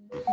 Good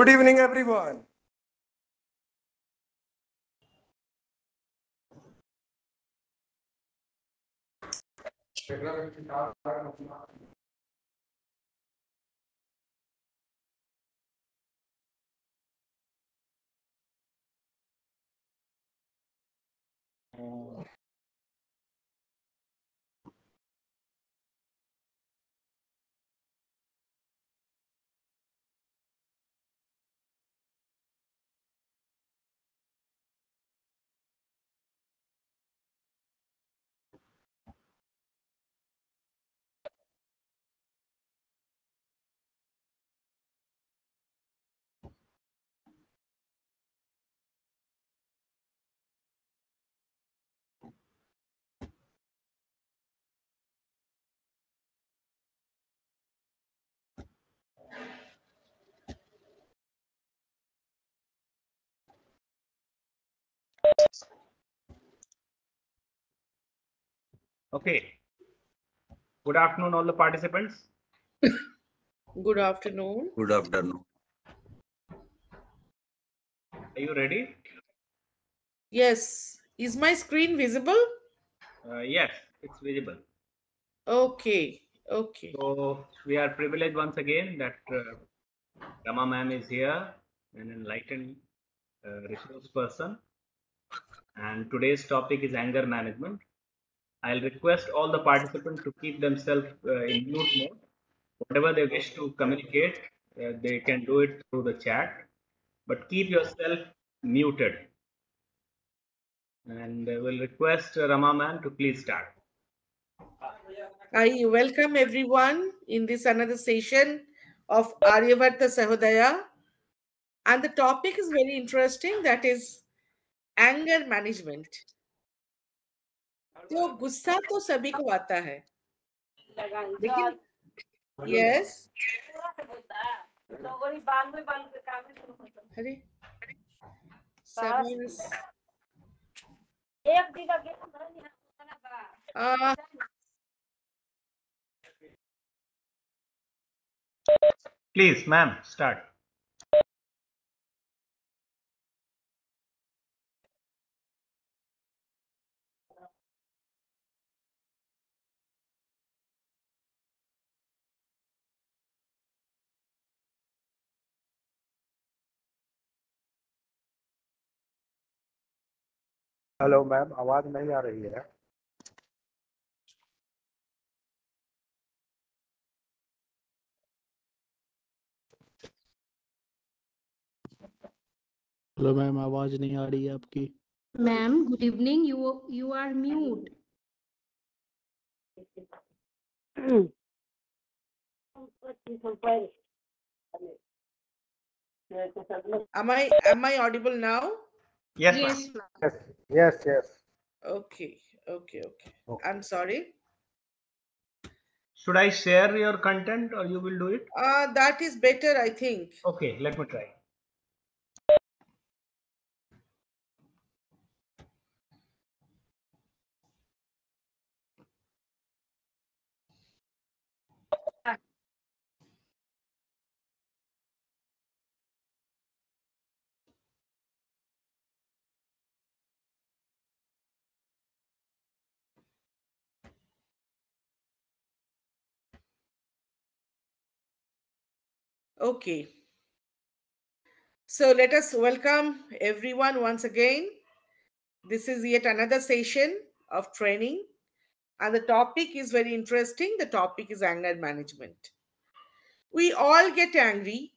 evening, everyone. Okay. Good afternoon, all the participants. Good afternoon. Good afternoon. Are you ready? Yes. Is my screen visible? Yes, it's visible. Okay. Okay. So we are privileged once again that Rama ma'am is here, an enlightened resource person. And today's topic is anger management. I'll request all the participants to keep themselves in mute mode. Whatever they wish to communicate, they can do it through the chat, but keep yourself muted. And I will request Rama ma'am to please start. I welcome everyone in this another session of Aryavarta Sahodaya. And the topic is very interesting, that is anger management. तो गुस्सा तो सभी को आता है लेकिन yes अरे someone is Please, ma'am, start. Hello ma'am, आवाज नहीं आ रही है। हेलो मैम, आवाज नहीं आ रही है आपकी। Ma'am, good evening. You are mute. am I audible now? Yes, Yes, ma'am. ma'am. Yes. Okay. I'm sorry. Should I share your content or you will do it? That is better, I think. Okay, let me try. Okay. So let us welcome everyone once again. This is yet another session of training, and the topic is very interesting. The topic is anger management. We all get angry.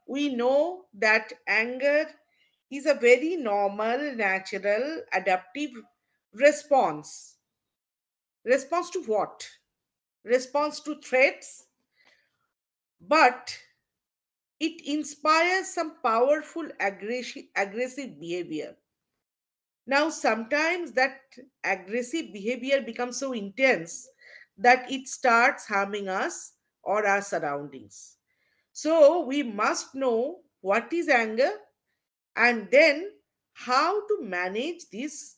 We know that anger is a very normal, natural, adaptive response. Response to what? Response to threats, but it inspires some powerful aggressive behavior. Now, sometimes that aggressive behavior becomes so intense that it starts harming us or our surroundings. So, we must know what is anger and then how to manage this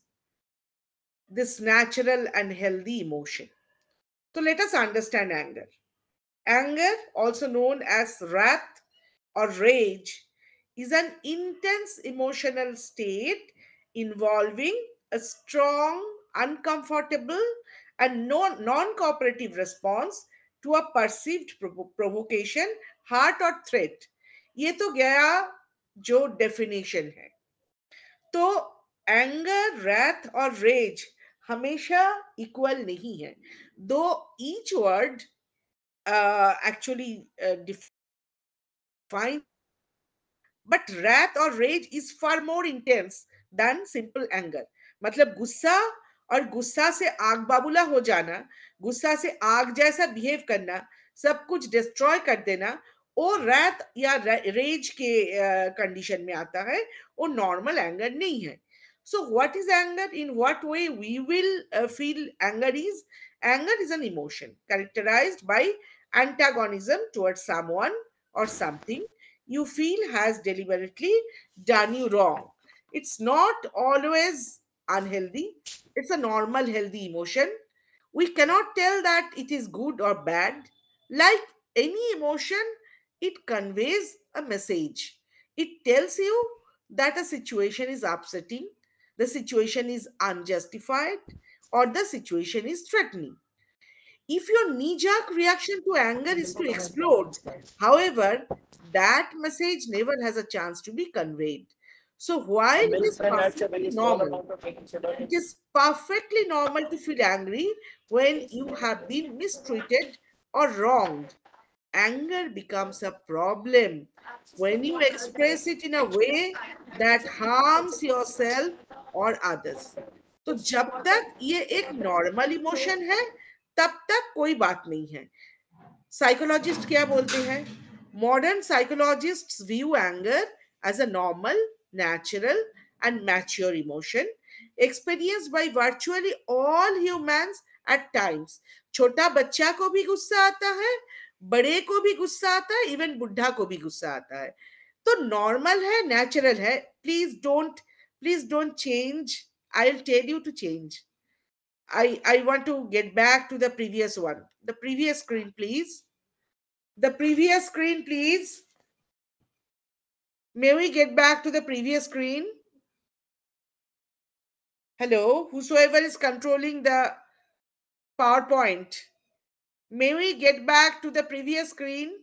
natural and healthy emotion. So, let us understand anger. Anger, also known as wrath or rage, is an intense emotional state involving a strong, uncomfortable, and non cooperative response to a perceived provocation, hurt or threat. ये तो गया जो definition है. तो anger, wrath और raise हमेशा equal नहीं है. दो each word actually defines, but wrath or rage is far more intense than simple anger. मतलब गुस्सा और गुस्सा से आग बाबूला हो जाना, गुस्सा से आग जैसा बिहेव करना, सब कुछ डिस्ट्रॉय कर देना, वो रैथ या रेज के कंडीशन में आता है. वो नॉर्मल एंगर नहीं है. So what is anger? In what way we will feel anger is? Anger is an emotion characterized by antagonism towards someone or something you feel has deliberately done you wrong. It's not always unhealthy, it's a normal, healthy emotion. We cannot tell that it is good or bad. Like any emotion, it conveys a message. It tells you that a situation is upsetting, the situation is unjustified, or the situation is threatening. If your knee jerk reaction to anger is to explode, however, that message never has a chance to be conveyed. So, while it is perfectly normal, it is perfectly normal to feel angry when you have been mistreated or wronged. Anger becomes a problem when you express it in a way that harms yourself or others. तो जब तक ये एक normal emotion है तब तक कोई बात नहीं है. साइकोलॉजिस्ट क्या बोलते हैं? Modern psychologists view anger as a normal, natural, and mature emotion experienced by virtually all humans at times. छोटा बच्चा को भी गुस्सा आता है, बड़े को भी गुस्सा आता है, इवन बुढ़ा को भी गुस्सा आता है. तो नॉर्मल है, नेचुरल है. Please don't change. I will tell you to change. I want to get back to the previous one. The previous screen, please. The previous screen, please. May we get back to the previous screen? Hello, whosoever is controlling the PowerPoint. May we get back to the previous screen?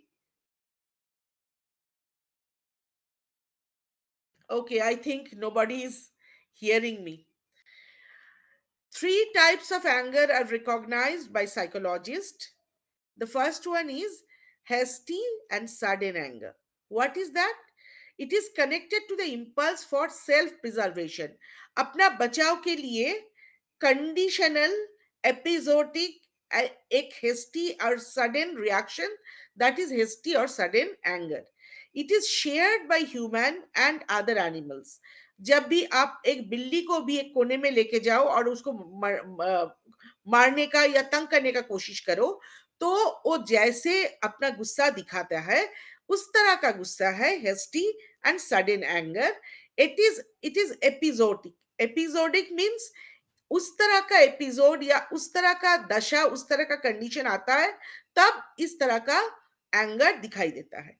Okay, I think nobody is hearing me. 3 types of anger are recognized by psychologists. The first one is hasty and sudden anger. What is that? It is connected to the impulse for self-preservation. अपना बचाव के लिए conditional, episodic, एक hasty or sudden reaction, that is hasty or sudden anger. It is shared by human and other animals. जब भी आप एक बिल्ली को भी एक कोने में लेके जाओ और उसको मारने का या तंग करने का कोशिश करो, तो वो जैसे अपना गुस्सा दिखाता है उस तरह का गुस्सा है hasty and sudden anger. It is episodic. Episodic means उस तरह का एपिसोड या उस तरह का दशा, उस तरह का कंडीशन आता है तब इस तरह का एंगर दिखाई देता है.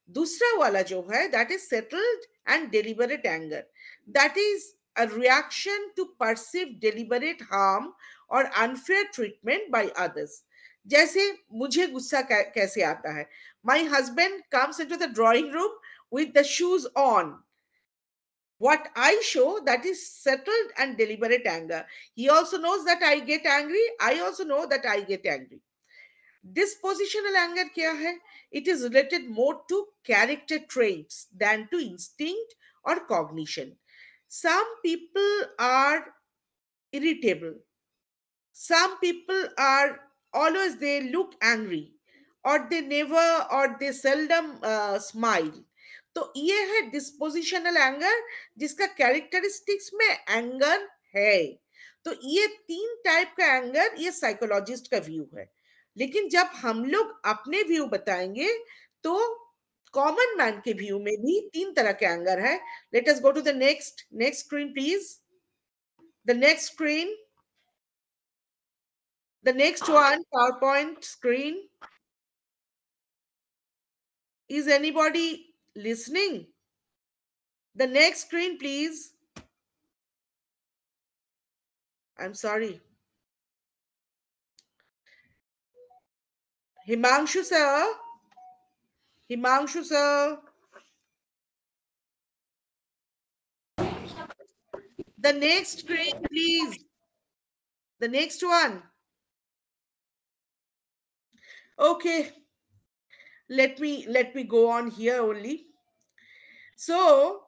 दूसरा वाला जो है that is settled and deliberate anger. That is a reaction to perceived deliberate harm or unfair treatment by others. जैसे मुझे गुस्सा कैसे आता है. My husband comes into the drawing room with the shoes on. What I show, that is settled and deliberate anger. He also knows that I get angry. I also know that I get angry. Dispositional anger क्या है? It is related more to character traits than to instinct or cognition. Some people are irritable. Some people are always, they look angry, or they never, or they seldom smile. तो ये है dispositional anger, जिसका characteristics में anger है. तो ये 3 type का anger, ये साइकोलॉजिस्ट का व्यू है. लेकिन जब हम लोग अपने व्यू बताएंगे तो कॉमन मैन के व्यू में भी 3 तरह के एंगर है. Let us go to the next screen please. The next screen, the next one, PowerPoint screen. Is anybody listening? The next screen, please. I'm sorry. Himanshu sir. Himanshu sir. The next screen, please. The next one. Okay. Let me go on here only. So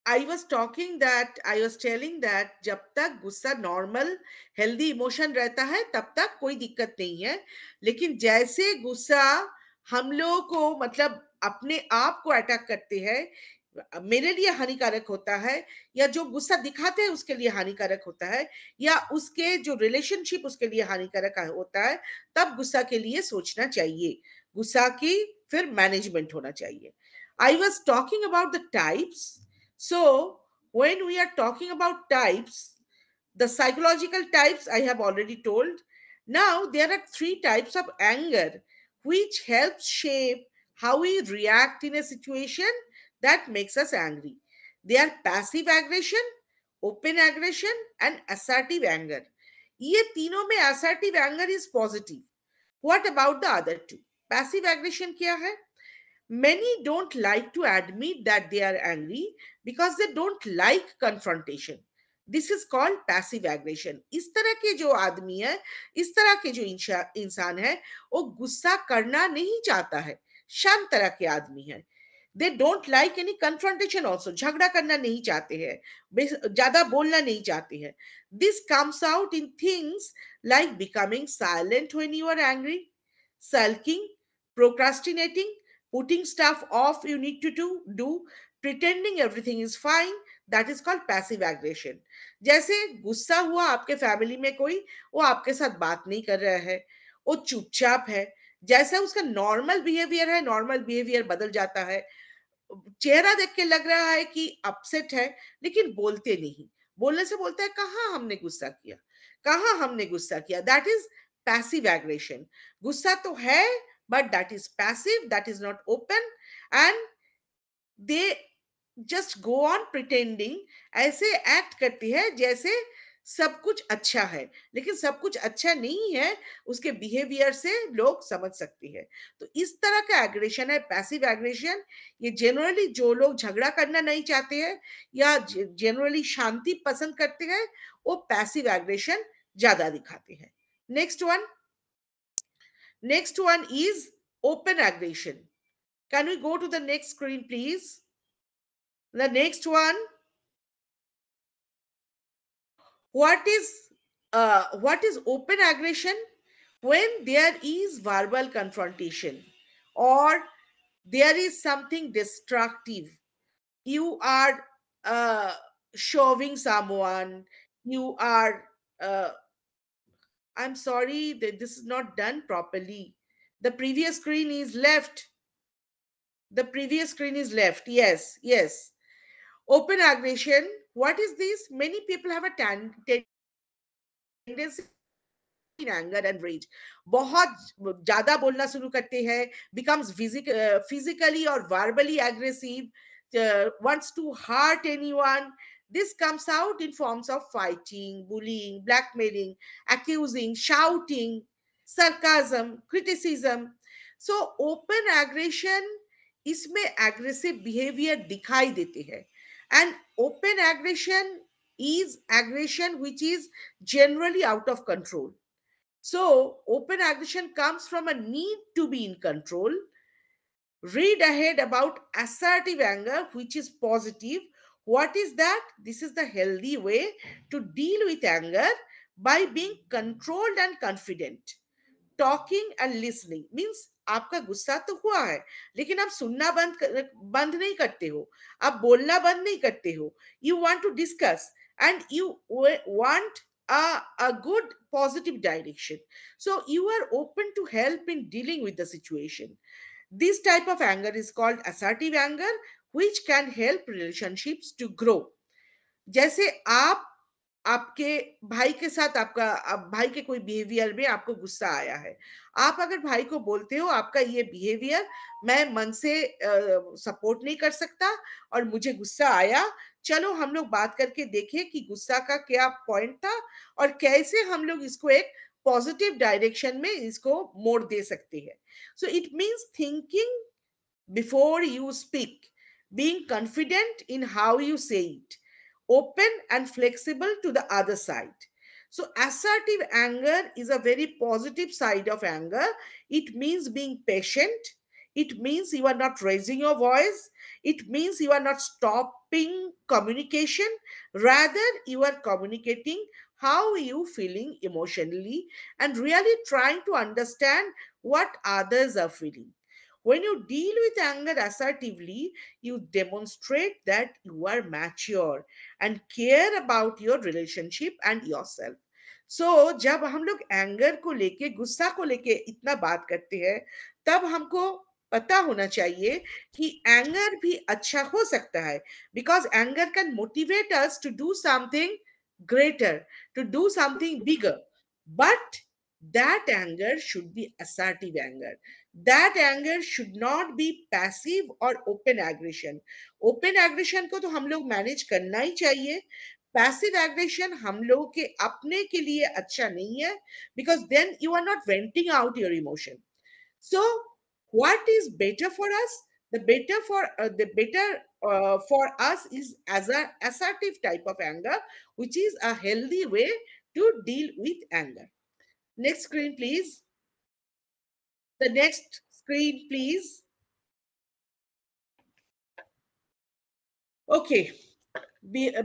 I was telling that जब तक गुस्सा normal healthy emotion रहता है तब तक कोई दिक्कत नहीं है. लेकिन जैसे गुस्सा हम लोगों को मतलब अपने आप को अटैक करते हैं, मेरे लिए हानिकारक होता है, या जो गुस्सा दिखाते हैं उसके लिए हानिकारक होता है, या उसके जो रिलेशनशिप उसके लिए हानिकारक होता है, तब गुस्सा के लिए सोचना चाहिए. गुस्सा की फिर मैनेजमेंट होना चाहिए. I was talking about the types. So when we are talking about types, the psychological types I have already told. Now there are 3 types of anger which helps shape how we react in a situation that makes us angry. They are passive aggression, open aggression, and assertive anger. ये तीनों में assertive anger is positive. What about the other 2? Passive aggression क्या है? Many don't like to admit that they are angry because they don't like confrontation. This is called passive aggression. इस तरह के जो आदमी है, इस तरह के जो इंसान है, वो गुस्सा करना नहीं चाहता है, शांत तरह के आदमी है. They don't like any confrontation also. झगड़ा करना नहीं चाहते हैं, ज्यादा बोलना नहीं चाहते हैं. This comes out in things like becoming silent when you are angry, sulking, procrastinating, putting stuff off you need to do, pretending everything is fine. That is called passive aggression. जैसे गुस्सा हुआ आपके फैमिली में कोई, वो आपके साथ बात नहीं कर रहा है, वो चुपचाप है, जैसा उसका नॉर्मल बिहेवियर है, नॉर्मल बिहेवियर बदल जाता है. चेहरा देख के लग रहा है कि अपसेट है, लेकिन बोलते नहीं. बोलने से बोलता है कहाँ हमने गुस्सा किया, कहाँ हमने गुस्सा किया. That is passive aggression. गुस्सा तो है, but that is passive, that is not open, and they just go on pretending. ऐसे एक्ट करती है जैसे सब कुछ अच्छा है, लेकिन सब कुछ अच्छा नहीं है, उसके बिहेवियर से लोग समझ सकते हैं. तो इस तरह का एग्रेशन है पैसिव एग्रेशन. ये जनरली जो लोग झगड़ा करना नहीं चाहते हैं या जनरली शांति पसंद करते हैं, वो पैसिव एग्रेशन ज्यादा दिखाते हैं. Next one is open aggression. Can we go to the next screen, please? The next one. What is open aggression? When there is verbal confrontation or there is something destructive. You are shoving someone. You are. I'm sorry that this is not done properly. The previous screen is left. The previous screen is left. Yes. Open aggression. What is this? Many people have a tendency in anger and rage. बहुत ज्यादा बोलना शुरू करते हैं, becomes physically or verbally aggressive, wants to hurt anyone. This comes out in forms of fighting, bullying, blackmailing, accusing, shouting, sarcasm, criticism. So open aggression, इसमें aggressive behavior दिखाई देते हैं. And open aggression is aggression which is generally out of control. So open aggression comes from a need to be in control. Read ahead about assertive anger, which is positive. What is that? This is the healthy way to deal with anger by being controlled and confident. Talking and listening means आपका गुस्सा तो हुआ है, लेकिन आप सुनना बंद नहीं करते हो, आप बोलना बंद नहीं करते हो. You want to discuss and you want a good positive direction. So you are open to help in dealing with the situation. This type of anger is called assertive anger, which can help relationships to grow. जैसे आप आपके भाई के साथ भाई के कोई behaviour में आपको गुस्सा आया है, आप अगर भाई को बोलते हो आपका ये बिहेवियर मैं मन से सपोर्ट नहीं कर सकता और मुझे गुस्सा आया, चलो हम लोग बात करके देखें कि गुस्सा का क्या पॉइंट था और कैसे हम लोग इसको एक पॉजिटिव डायरेक्शन में इसको मोड़ दे सकते हैं. So it means thinking before you speak, being confident in how you say it, open and flexible to the other side. So, assertive anger is a very positive side of anger. It means being patient. It means you are not raising your voice. It means you are not stopping communication. Rather, you are communicating how you feeling emotionally and really trying to understand what others are feeling. When you deal with anger assertively, you demonstrate that you are mature and care about your relationship and yourself. So, जब हम लोग anger को लेके गुस्सा को लेके इतना बात करते हैं, तब हमको पता होना चाहिए कि एंगर भी अच्छा हो सकता है, because anger can motivate us to do something greater, to do something bigger. But that anger should be assertive anger. That anger should not be passive or open aggression. Open aggression को तो हम लोग manage करना ही चाहिए. Passive aggression हम लोगों के अपने के लिए अच्छा नहीं है, because then you are not venting out your emotion. So what is better for us? The better for us is as a assertive type of anger, which is a healthy way to deal with anger. Next screen, please. The next screen, please. Okay.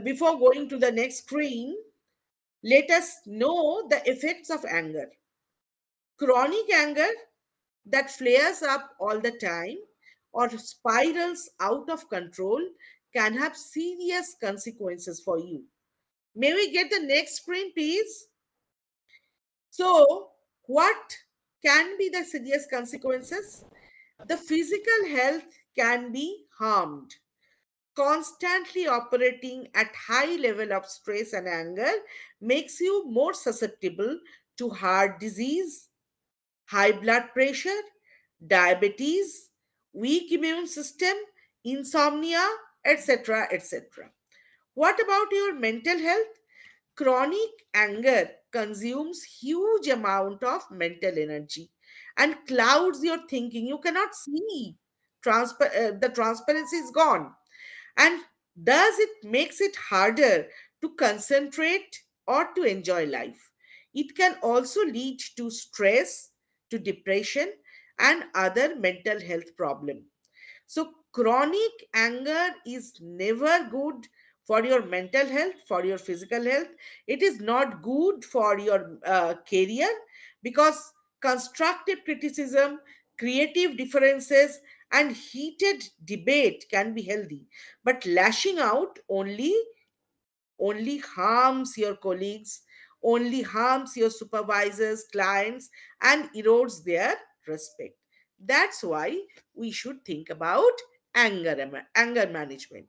Before going to the next screen, let us know the effects of anger. Chronic anger that flares up all the time or spirals out of control can have serious consequences for you. May we get the next screen, please? So, what can be the serious consequences? The physical health can be harmed. Constantly operating at high level of stress and anger makes you more susceptible to heart disease, high blood pressure, diabetes, weak immune system, insomnia, etc., etc. What about your mental health? Chronic anger consumes huge amount of mental energy and clouds your thinking. You cannot see. The transparency is gone, and thus it makes it harder to concentrate or to enjoy life. It can also lead to stress, to depression, and other mental health problems. So, chronic anger is never good for your mental health, for your physical health. It is not good for your career, because constructive criticism, creative differences, and heated debate can be healthy. But lashing out only harms your colleagues, only harms your supervisors, clients, and erodes their respect. That's why we should think about anger management.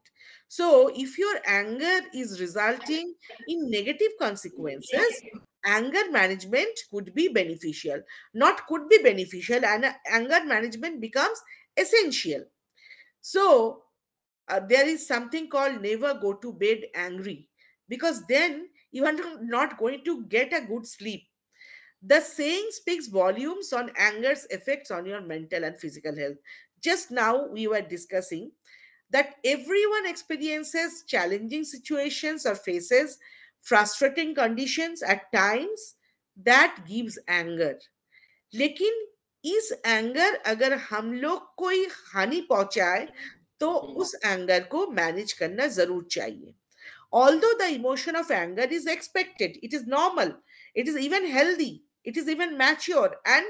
So, if your anger is resulting in negative consequences, anger management could be beneficial. Not could be beneficial, and anger management becomes essential. So, there is something called never go to bed angry, because then you are not going to get a good sleep. The saying speaks volumes on anger's effects on your mental and physical health. Just now we were discussing that everyone experiences challenging situations or faces frustrating conditions at times that gives anger. लेकिन इस anger अगर हम लोग कोई हानि पहुंचाए तो उस एंगर को मैनेज करना जरूर चाहिए. Although the emotion of anger is expected, it is normal, it is even healthy, it is even mature and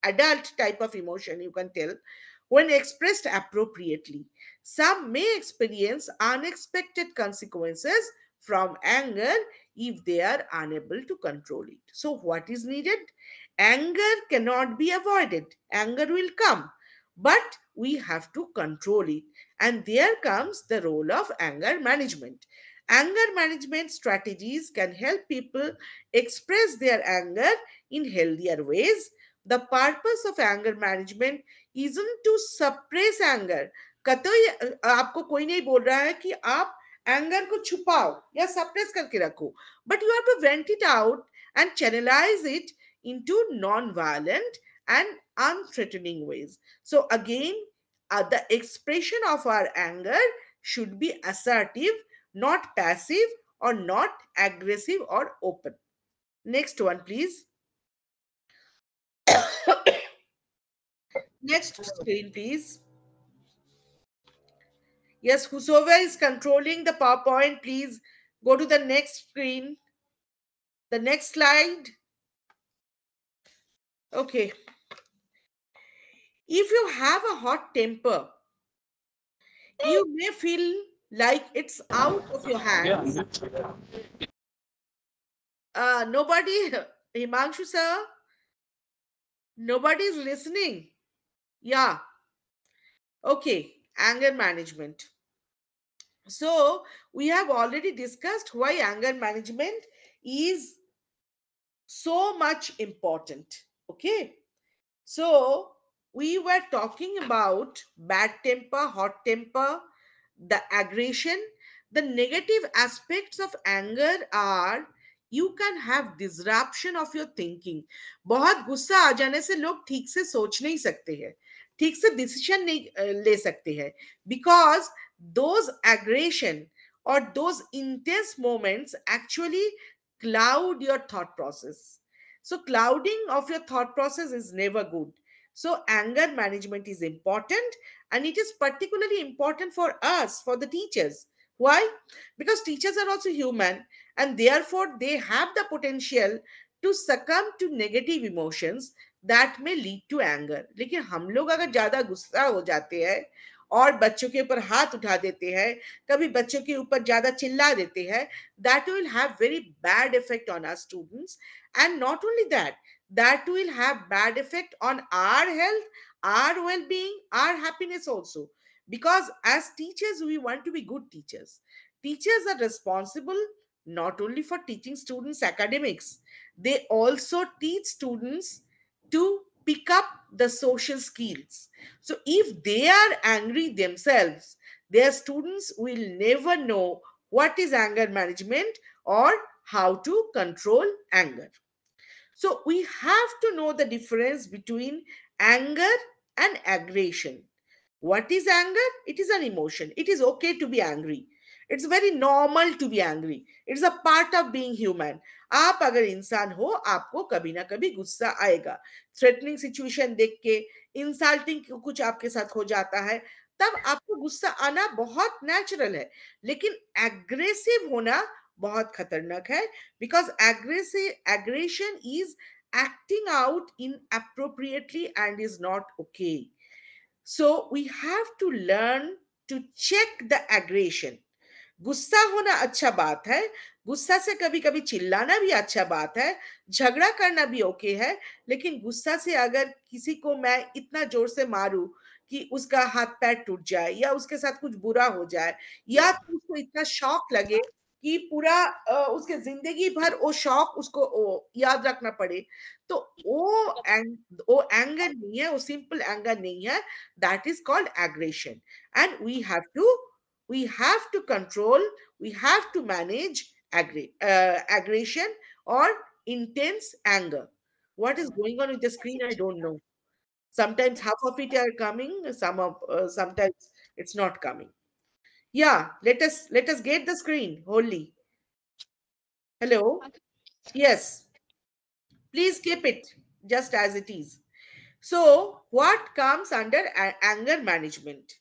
adult type of emotion, you can tell, when expressed appropriately. Some may experience unexpected consequences from anger if they are unable to control it. So, what is needed? Anger cannot be avoided, anger will come, but we have to control it. And there comes the role of anger management. Anger management strategies can help people express their anger in healthier ways. The purpose of anger management isn't to suppress anger. कतई आपको कोई नहीं बोल रहा है कि आप anger को छुपाओ या सप्रेस करके रखो, but you have to vent it out and channelize it into non-violent and unthreatening ways. So again, the expression of our anger should be assertive, not passive, or not aggressive or open. Next one, please. Next screen, please. Yes, whosoever is controlling the PowerPoint, please go to the next screen. The next slide. Okay. If you have a hot temper, you may feel like it's out of your hands. Nobody, Himanshu sir, nobody is listening. Yeah. Okay. Anger management. So, we have already discussed why anger management is so much important. Okay. So, we were talking about bad temper, hot temper, the aggression. The negative aspects of anger are you can have disruption of your thinking. बहुत गुस्सा आ जाने से लोग ठीक से सोच नहीं सकते हैं, ठीक से डिसीजन नहीं ले सकते हैं, because those aggression or those intense moments actually cloud your thought process. So clouding of your thought process is never good. So anger management is important, and it is particularly important for us, for the teachers. Why? Because teachers are also human, and therefore they have the potential to succumb to negative emotions that may lead to anger. लेकिन हम लोग अगर ज्यादा गुस्सा हो जाते हैं और बच्चों के ऊपर हाथ उठा देते हैं, कभी बच्चों के ऊपर ज्यादा चिल्ला देते हैं, that will have very bad effect on our students. And not only that, that will have bad effect on our health, our well-being, our happiness also. Because as teachers, we want to be good teachers. Teachers are responsible not only for teaching students academics, they also teach students to pick up the social skills. So if they are angry themselves, their students will never know what is anger management or how to control anger. So we have to know the difference between anger and aggression. What is anger? It is an emotion. It is okay to be angry. It's very normal to be angry. It's a part of being human. आप अगर इंसान हो, आपको कभी ना कभी गुस्सा आएगा. थ्रेटनिंग सिचुएशन देख के, इंसल्टिंग कुछ आपके साथ हो जाता है, तब आपको गुस्सा आना बहुत नेचुरल है. लेकिन एग्रेसिव होना बहुत खतरनाक है, because aggression is acting out inappropriately and is not okay. So we have to learn to check the aggression. गुस्सा होना अच्छा बात है, गुस्सा से कभी कभी चिल्लाना भी अच्छा बात है, झगड़ा करना भी ओके है, लेकिन गुस्सा से अगर किसी को मैं इतना जोर से मारूं कि उसका हाथ पैर टूट जाए या उसके साथ कुछ बुरा हो जाए, या तो उसको इतना शॉक लगे कि पूरा उसके जिंदगी भर वो शॉक उसको याद रखना पड़े, तो वो एंगर नहीं है, वो सिंपल एंगर नहीं है, that is called aggression. And we have to We have to control, we have to manage aggression or intense anger. What is going on with the screen? I don't know. Sometimes half of it are coming, sometimes it's not coming. Yeah, let us get the screen wholly. Hello. Yes, please keep it just as it is. So, what comes under anger management?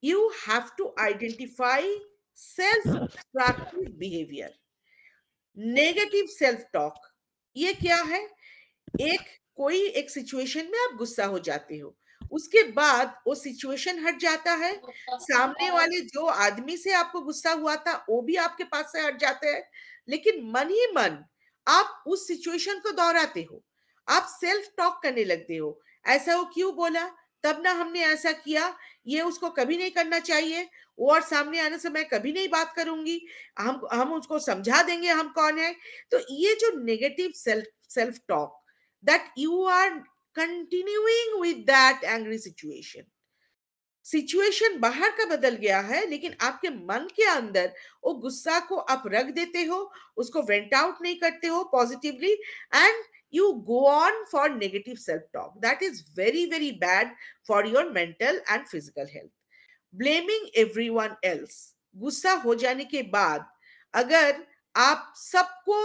You have to identify self-destructive behavior, negative self talk. ये क्या है? एक कोई एक situation में आप गुस्सा हो जाते हो, उसके बाद वो सिचुएशन हट जाता है, सामने वाले जो आदमी से आपको गुस्सा हुआ था वो भी आपके पास से हट जाते हैं, लेकिन मन ही मन आप उस सिचुएशन को दोहराते हो, आप सेल्फ टॉक करने लगते हो। ऐसा वो क्यों बोला, तब ना हमने ऐसा किया, ये उसको कभी नहीं करना चाहिए, वो और सामने आने से मैं कभी नहीं बात करूंगी, हम उसको समझा देंगे हम कौन है। तो ये जो negative self self talk, that you are continuing with that angry situation, situation बाहर का बदल गया है लेकिन आपके मन के अंदर वो गुस्सा को आप रख देते हो, उसको वेंट आउट नहीं करते हो positively, and you go on for negative self talk. That is very very bad for your mental and physical health. Blaming everyone else, गुस्सा हो जाने के बाद अगर आप सबको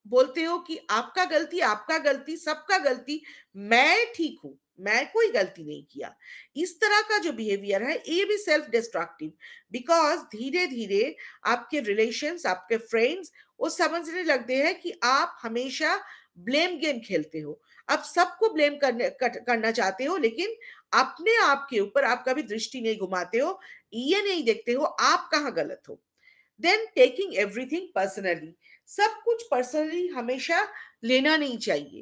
बोलते हो कि आपका गलती आपका गलती सबका गलती, मैं ठीक हूं, मैं कोई गलती नहीं किया, इस तरह का जो बिहेवियर है ये भी सेल्फ डिस्ट्रक्टिव। बिकॉज धीरे धीरे आपके रिलेशंस, आपके फ्रेंड्स वो समझने लगते हैं कि आप हमेशा ब्लेम गेम खेलते हो, आप सबको ब्लेम करना चाहते हो, लेकिन अपने आप के ऊपर आप कभी दृष्टि नहीं घुमाते हो, ये नहीं देखते हो आप कहाँ गलत हो। देन टेकिंग एवरीथिंग पर्सनली, सब कुछ पर्सनली हमेशा लेना नहीं चाहिए।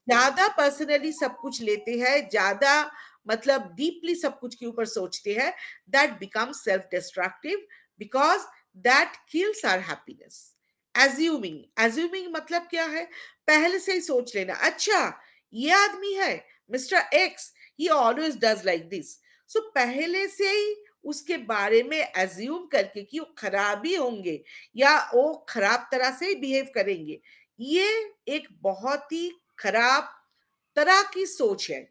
ज्यादा पर्सनली सब कुछ लेते हैं, ज्यादा मतलब डीपली सब कुछ के ऊपर सोचते हैं, that becomes self destructive, because that kills our happiness. Assuming, assuming मतलब क्या है? पहले से ही सोच लेना, अच्छा ये आदमी है mister X, he always does like this, so पहले से ही उसके बारे में एज्यूम करके कि वो खराब ही होंगे या वो खराब तरह से ही बिहेव करेंगे, ये एक बहुत ही खराब तरह की सोच है।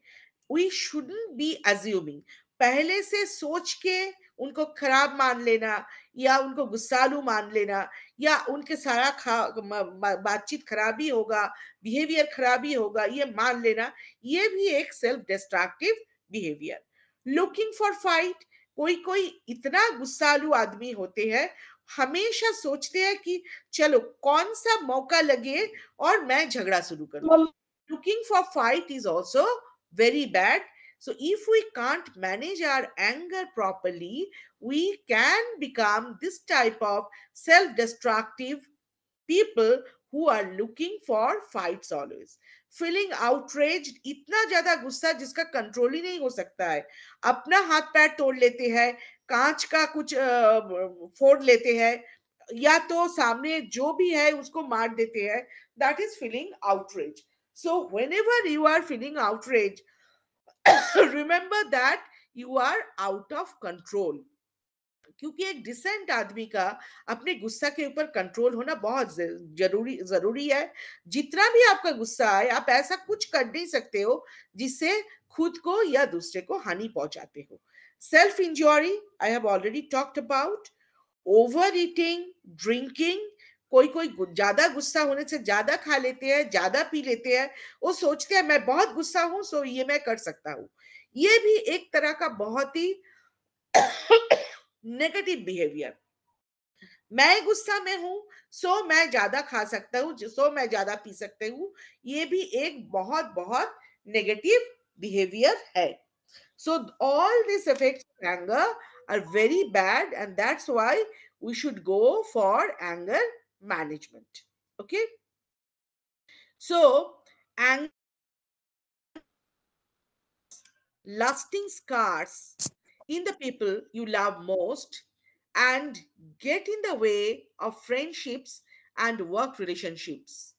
वी शुडंट बी अज्यूमिंग, पहले से सोच के उनको खराब मान लेना या उनको गुस्सालू मान लेना या उनके सारा बातचीत खराबी होगा, बिहेवियर खराबी होगा ये मान लेना, ये भी एक self destructive behaviour. Looking for fight, कोई कोई इतना गुस्सालू आदमी होते हैं, हमेशा सोचते हैं कि चलो कौन सा मौका लगे और मैं झगड़ा शुरू करूं। Looking for fight is also very bad. So if we can't manage our anger properly, we can become this type of self-destructive people who are looking for fights always. Feeling outraged, इतना ज्यादा गुस्सा जिसका control ही नहीं हो सकता है, अपना हाथ पैर तोड़ लेते हैं, कांच का कुछ फोड़ लेते हैं, या तो सामने जो भी है उसको मार देते हैं, that is feeling outrage. So whenever you are feeling outrage, remember that you are out of control. क्योंकि एक डिसेंट आदमी का अपने गुस्सा के ऊपर कंट्रोल होना बहुत जरूरी जरूरी है। जितना भी आपका गुस्सा आए, आप ऐसा कुछ कर नहीं सकते हो जिससे खुद को या दूसरे को हानि पहुंचाते हो। Self injury I have already talked about. Over eating, drinking, कोई कोई ज्यादा गुस्सा होने से ज्यादा खा लेते हैं, ज्यादा पी लेते हैं, वो सोचते हैं मैं बहुत गुस्सा हूं सो ये मैं कर सकता हूं, ये भी एक तरह का बहुत ही नेगेटिव बिहेवियर। मैं गुस्सा में हूं सो मैं ज्यादा खा सकता हूं, सो मैं ज्यादा पी सकते हूं, ये भी एक बहुत बहुत नेगेटिव बिहेवियर है। So all these effects of anger are very bad, and that's why we should go for anger management. Okay. So anger, lasting scars in the people you love most and get in the way of friendships and work relationships.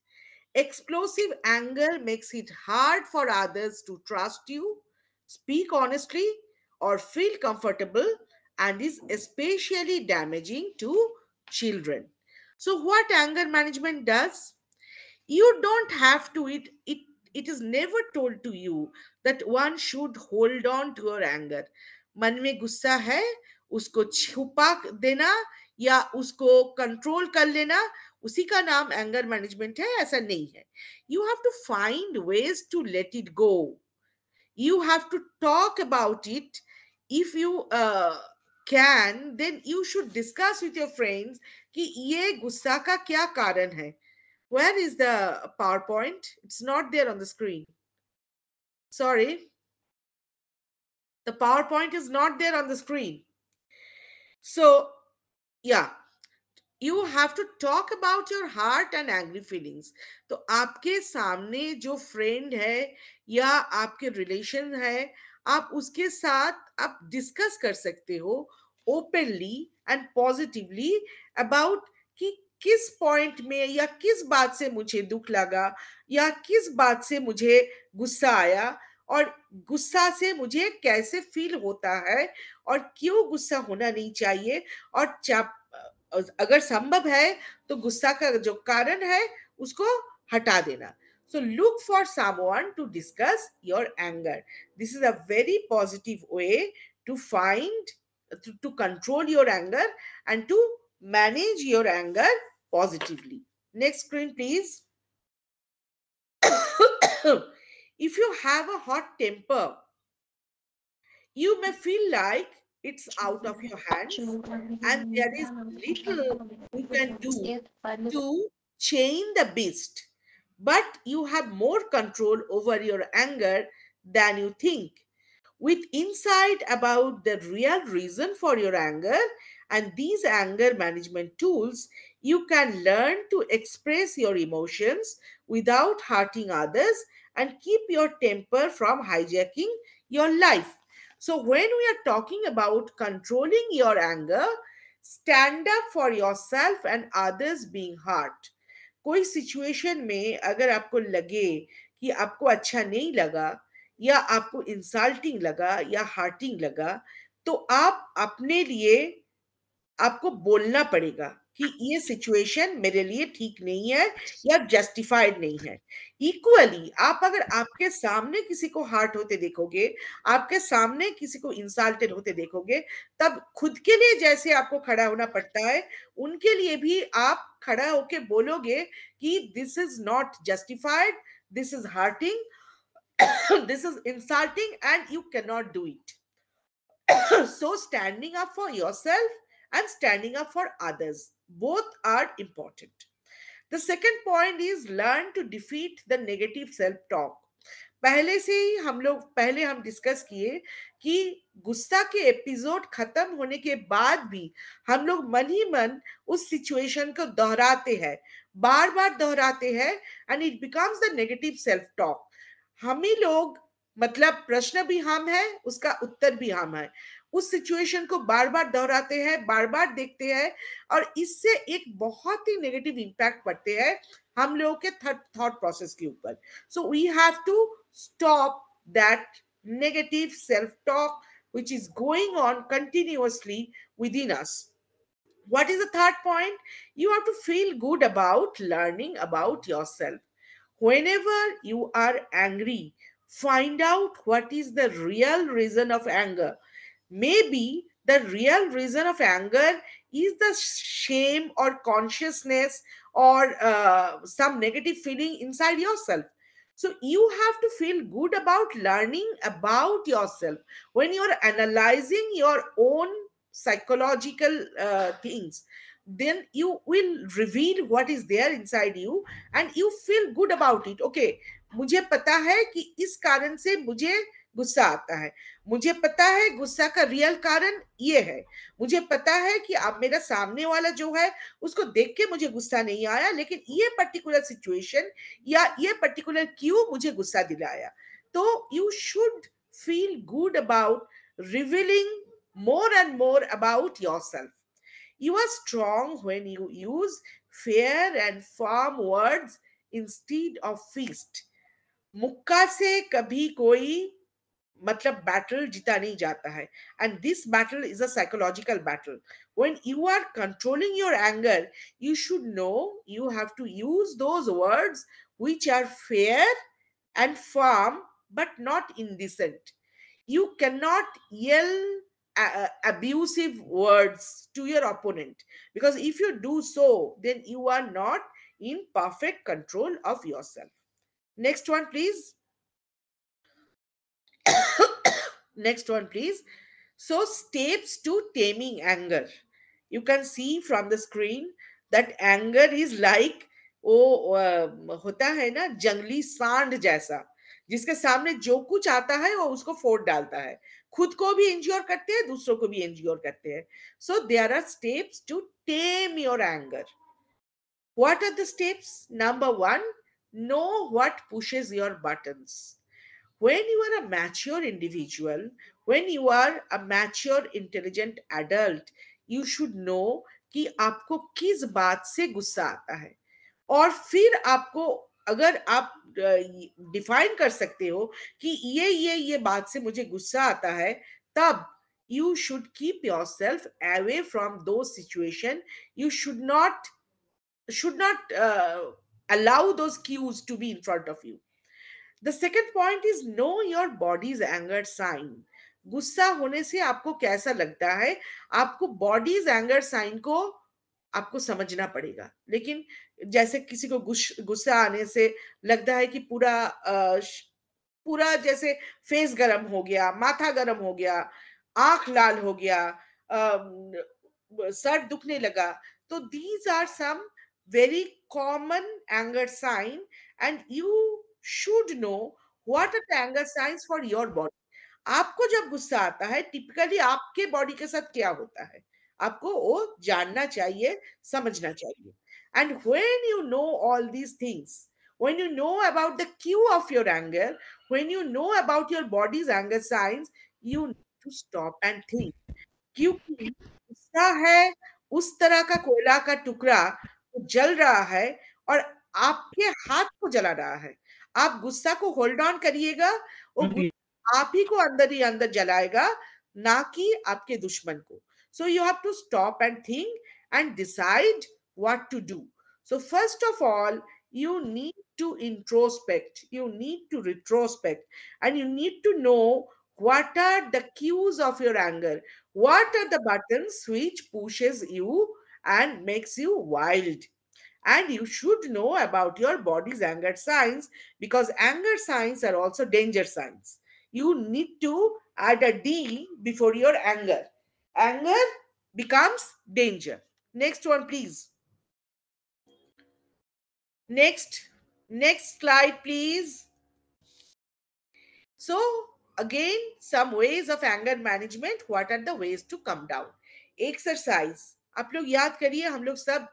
Explosive anger makes it hard for others to trust you, speak honestly, or feel comfortable and is especially damaging to children. So, what anger management does? You don't have to. It is never told to you that one should hold on to your anger. मन में गुस्सा है, उसको छुपा देना या उसको control कर लेना, उसी का नाम एंगर मैनेजमेंट है, ऐसा नहीं है. You have to find ways to let it go. You have to talk about it. If you can, then you should discuss with your friends कि ये गुस्सा का क्या कारण है. Where is the PowerPoint? It's not there on the screen. Sorry. The PowerPoint is not there on the screen. So, yeah, you have to talk about your heart and angry feelings. तो आपके सामने जो friend है या आपके relation है, आप उसके साथ आप डिस्कस कर सकते हो ओपनली एंड पॉजिटिवली अबाउट कि किस पॉइंट में या किस बात से मुझे दुख लगा या किस बात से मुझे गुस्सा आया और गुस्सा से मुझे कैसे फील होता है और क्यों गुस्सा होना नहीं चाहिए और अगर संभव है तो गुस्सा का जो कारण है उसको हटा देना. So look for someone to discuss your anger. This is a very positive way to to control your anger and to manage your anger positively. Next screen, please. If you have a hot temper, you may feel like it's out of your hands and there is little you can do to chain the beast. But you have more control over your anger than you think. With insight about the real reason for your anger and these anger management tools, you can learn to express your emotions without hurting others and keep your temper from hijacking your life. So, when we are talking about controlling your anger, stand up for yourself and others being hurt. कोई situation में अगर आपको लगे कि आपको अच्छा नहीं लगा या आपको इंसल्टिंग लगा या हार्टिंग लगा, तो आप अपने लिए आपको बोलना पड़ेगा कि ये सिचुएशन मेरे लिए ठीक नहीं है या जस्टिफाइड नहीं है. इक्वली आप अगर आपके सामने किसी को हर्ट होते देखोगे, आपके सामने किसी को इंसल्टेड होते देखोगे, तब खुद के लिए जैसे आपको खड़ा होना पड़ता है, उनके लिए भी आप खड़ा होके बोलोगे कि this is not justified, this is hurting, this is insulting and you can not do it. So, standing up for yourself and standing up for others, both are important. The second point is learn to defeat the negative self talk. पहले से ही पहले हम discuss किए कि गुस्सा के episode खत्म होने के बाद भी हम लोग मन ही मन उस सिचुएशन को दोहराते हैं, बार बार दोहराते हैं and it becomes the negative self talk. हम ही लोग, मतलब प्रश्न भी हम है, उसका उत्तर भी हम है, उस सिचुएशन को बार बार दोहराते हैं, बार बार देखते हैं और इससे एक बहुत ही नेगेटिव इंपैक्ट पड़ते हैं हम लोगों के थॉट प्रोसेस के ऊपर. So we have to stop that negative self-talk which is going on continuously within us. What is the third point? You have to feel good about learning about yourself. Whenever you are angry, find out what is the real reason of anger. Maybe the real reason of anger is the shame or consciousness or some negative feeling inside yourself. So you have to feel good about learning about yourself. When you're analyzing your own psychological things, then you will reveal what is there inside you and you feel good about it. Okay, मुझे पता है कि इस कारण से मुझे गुस्सा आता है, मुझे पता है गुस्सा का रियल कारण ये है, मुझे पता है कि अब मेरा सामने वाला जो है उसको देख के मुझे गुस्सा नहीं आया, लेकिन ये पर्टिकुलर सिचुएशन या ये पर्टिकुलर क्यों मुझे गुस्सा दिलाया. तो you should feel good about revealing more and more about yourself. You are strong when you use fair and firm words instead of fist. मुक्का से कभी कोई मतलब बैटल जीता नहीं जाता है. And this battle is a psychological battle. When you are controlling your anger, you should know you have to use those words which are fair and firm but not indecent. You cannot yell abusive words to your opponent, because if you do so, then you are not in perfect control of yourself. Next one, please. Next one, please. So, steps to taming anger. You can see from the screen that anger is like होता है ना जंगली सांड जैसा, जिसके सामने जो कुछ आता है वो उसको फोड़ डालता है, खुद को भी इंज्योर करते हैं, दूसरों को भी इंज्योर करते हैं. So there are steps to tame your anger. What are the steps? Number one, know what pushes your buttons. When you are a mature individual, when you are a mature intelligent adult, you should know कि आपको किस बात से गुस्सा आता है. और फिर आपको, अगर आप डिफाइन कर सकते हो कि ये बात से मुझे गुस्सा आता है, तब you should keep yourself away from those situations. You should not allow those cues to be in front of you. The second point is know your body's anger sign. गुस्सा होने से आपको कैसा लगता है, आपको बॉडीज एंगर साइन को आपको समझना पड़ेगा. लेकिन जैसे किसी को गुस्सा आने से लगता है कि पूरा जैसे फेस गरम हो गया, माथा गरम हो गया, आंख लाल हो गया, सर दुखने लगा, तो these are some very common anger sign, and you should know what are the anger signs for your body. आपको जब गुस्सा आता है, टिपिकली आपके बॉडी के साथ क्या होता है, आपको वो जानना चाहिए, समझना चाहिए. And when you know all these things, when you know about the cue of your anger, when you know about your body's anger signs, you need to stop and think. क्योंकि गुस्सा है उस तरह का कोयला का टुकड़ा जो जल रहा है और आपके हाथ को जला रहा है. आप गुस्सा को होल्ड ऑन करिएगा, वो गुस्सा आप ही को अंदर ही अंदर जलाएगा, ना कि आपके दुश्मन को. So you have to stop and think and decide what to do. So first of all, you need to introspect, you need to retrospect, and you need to know what are the cues of your anger, what are the buttons which pushes you and makes you wild. And you should know about your body's anger signs, because anger signs are also danger signs. You need to add a D before your anger. Anger becomes danger. Next one, please. Next slide, please. So, again, some ways of anger management. What are the ways to come down? Exercise. आप लोग याद करिए, हम लोग सब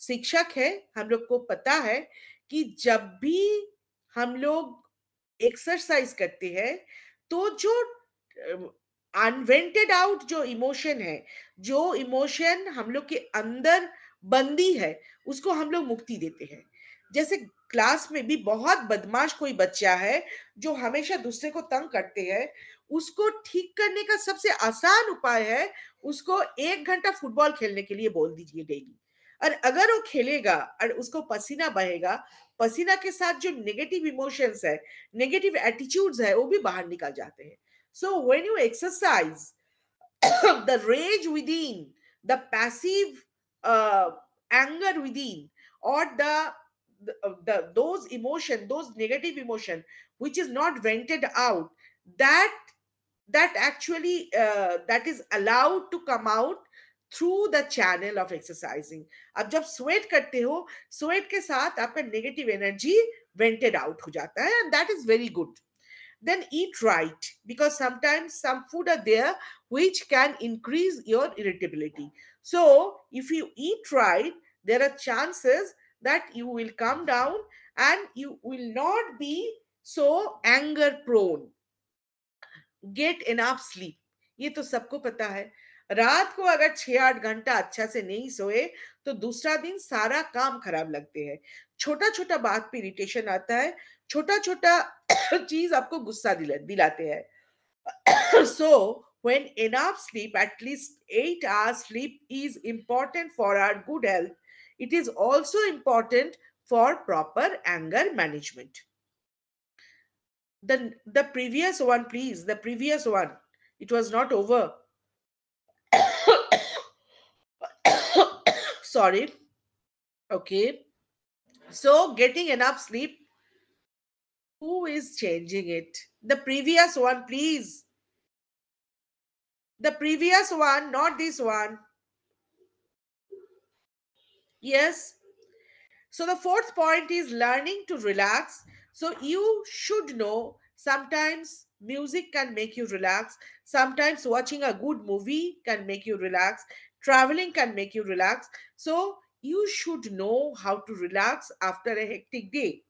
शिक्षक है, हम लोग को पता है कि जब भी हम लोग एक्सरसाइज करते हैं, तो जो अनवेंटेड आउट जो इमोशन है, जो इमोशन हम लोग के अंदर बंदी है, उसको हम लोग मुक्ति देते हैं. जैसे क्लास में भी बहुत बदमाश कोई बच्चा है जो हमेशा दूसरे को तंग करते हैं, उसको ठीक करने का सबसे आसान उपाय है उसको 1 घंटा फुटबॉल खेलने के लिए बोल दीजिए डेली. और अगर वो खेलेगा और उसको पसीना बहेगा, पसीना के साथ जो नेगेटिव इमोशंस है, नेगेटिव एटीट्यूड्स है, वो भी बाहर निकल जाते हैं. So when you exercise, the rage within, the passive anger within, or those emotion, those negative emotion which is not vented out, that actually that is allowed to come out through the channel of exercising. अब जब sweat करते हो, sweat के साथ आपका negative energy vented out हो जाता है, and that is very good. Then eat right, because sometimes some food are there which can increase your irritability. So if you eat right, there are chances that you will come down and you will not be so anger prone. Get enough sleep. ये तो सबको पता है. रात को अगर 6-8 घंटा अच्छा से नहीं सोए, तो दूसरा दिन सारा काम खराब लगते हैं. छोटा छोटा बात पे इरिटेशन आता है, छोटा छोटा चीज आपको गुस्सा दिलाते हैं. So, when enough sleep, at least 8 hours sleep, is important for our good health, it is also important for proper anger management. The previous one, please, the previous one. It was not over. Sorry. Okay. So, getting enough sleep, who is changing it? The previous one, please. The previous one, not this one. Yes. So the fourth point is learning to relax. So you should know sometimes music can make you relax, sometimes watching a good movie can make you relax, traveling can make you relax. So you should know how to relax after a hectic day.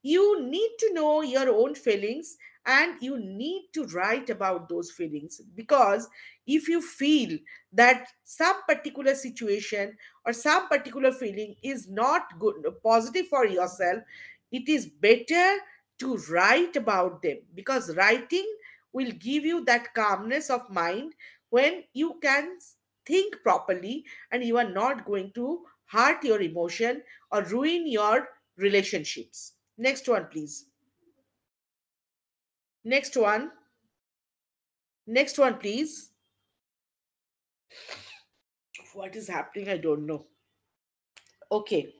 You need to know your own feelings and you need to write about those feelings, because if you feel that some particular situation or some particular feeling is not good positive for yourself, it is better to write about them, because writing will give you that calmness of mind when you can think properly and you are not going to hurt your emotion or ruin your relationships. Next one, please. Next one. Next one, please. What is happening? I don't know. Okay.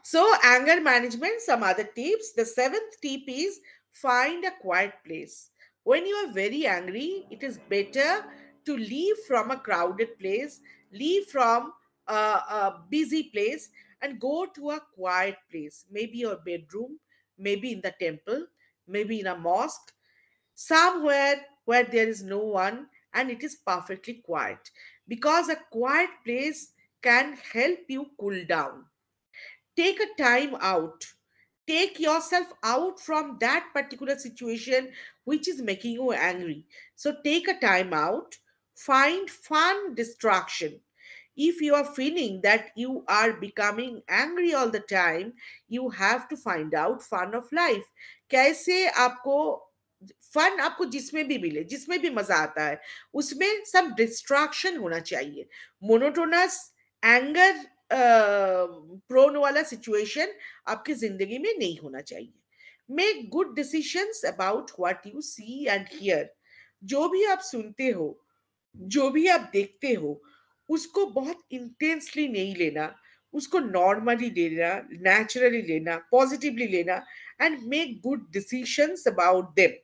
So, anger management, some other tips. The seventh tip is find a quiet place. When you are very angry, it is better to leave from a crowded place, leave from a busy place, and go to a quiet place. Maybe your bedroom, maybe in the temple, maybe in a mosque, somewhere where there is no one and it is perfectly quiet, because a quiet place can help you cool down. Take a time out, take yourself out from that particular situation which is making you angry. So take a time out, find fun distraction. If you are feeling that you are becoming angry all the time, you have to find out fun of life. कैसे आपको fun आपको जिसमें भी मिले, जिसमें भी मजा आता है, उसमें सब डिस्ट्रैक्शन होना चाहिए. मोनोटोनस एंगर प्रोन वाला सिचुएशन आपकी जिंदगी में नहीं होना चाहिए. Make good decisions about what you see and hear. जो भी आप सुनते हो, जो भी आप देखते हो, उसको बहुत इंटेंसली नहीं लेना, उसको नॉर्मली लेना, नेचुरली लेना, पॉजिटिवली लेना, and make good decisions about them.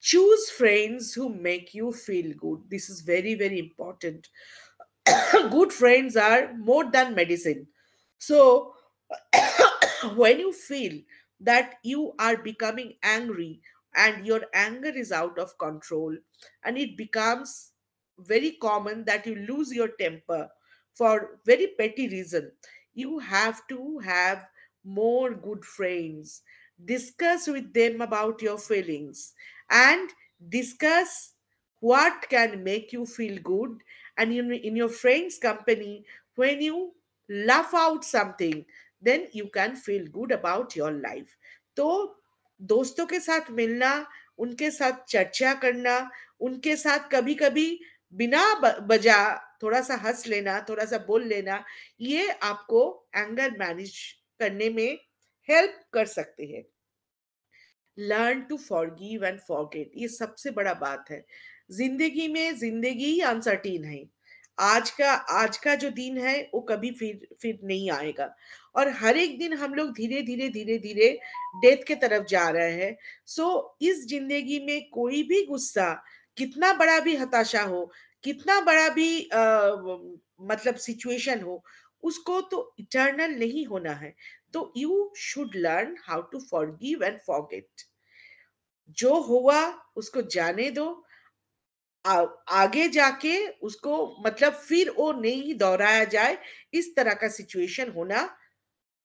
Choose friends who make you feel good. This is very, very important. Good friends are more than medicine. So, when you feel that you are becoming angry and your anger is out of control, and it becomes very common that you lose your temper for very petty reason, you have to have more good friends. Discuss with them about your feelings and discuss what can make you feel good. And in your friends company, when you laugh out something, then you can feel good about your life. तो दोस्तों के साथ मिलना, उनके साथ चर्चा करना, उनके साथ कभी कभी बिना बजा थोड़ा सा हंस लेना, थोड़ा सा बोल लेना, ये आपको एंगर मैनेज करने में हेल्प कर सकते हैं. Learn to forgive and forget, ये सबसे बड़ा बात है. जिंदगी में जिंदगी ही अनसर्टीन है. आज का जो दिन है वो कभी फिर नहीं आएगा, और हर एक दिन हम लोग धीरे धीरे धीरे धीरे डेथ के तरफ जा रहे हैं. सो इस जिंदगी में कोई भी गुस्सा, कितना बड़ा भी हताशा हो, कितना बड़ा भी मतलब सिचुएशन हो, उसको तो इटर्नल नहीं होना है. तो you should learn how to forgive and forget. जो हुआ उसको जाने दो. आगे जाके उसको मतलब फिर वो नहीं दोहराया जाए, इस तरह का सिचुएशन होना